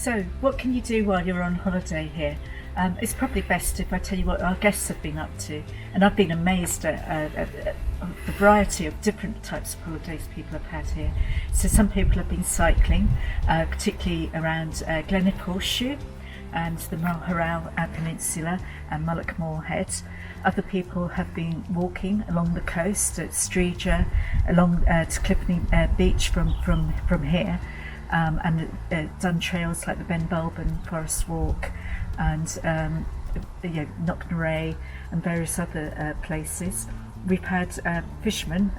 So, what can you do while you're on holiday here? It's probably best if I tell you what our guests have been up to. And I've been amazed at the variety of different types of holidays people have had here. So some people have been cycling, particularly around Glenelg Horseshoe and the Milk Harbour Peninsula and Mullock Moorhead. Other people have been walking along the coast at Streeger, along to Clifton Beach from here. And done trails like the Ben Bulben Forest Walk and Knocknarea and various other places. We've had fishermen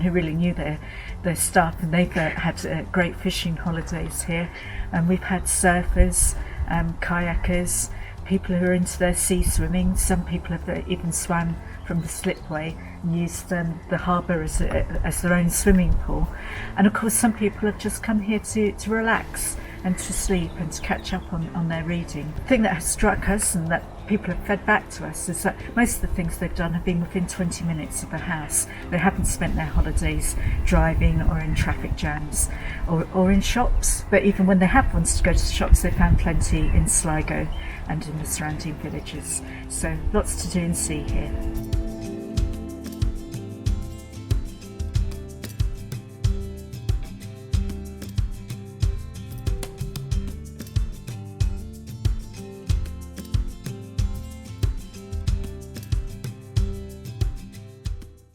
who really knew their stuff, and they've had great fishing holidays here. And we've had surfers, kayakers, people who are into their sea swimming. Some people have even swam from the slipway and used the harbour as their own swimming pool. And of course some people have just come here to relax and to sleep and to catch up on their reading. The thing that has struck us and that people have fed back to us is that most of the things they've done have been within 20 minutes of the house. They haven't spent their holidays driving or in traffic jams or in shops, but even when they have wanted to go to shops, they found plenty in Sligo and in the surrounding villages. So lots to do and see here.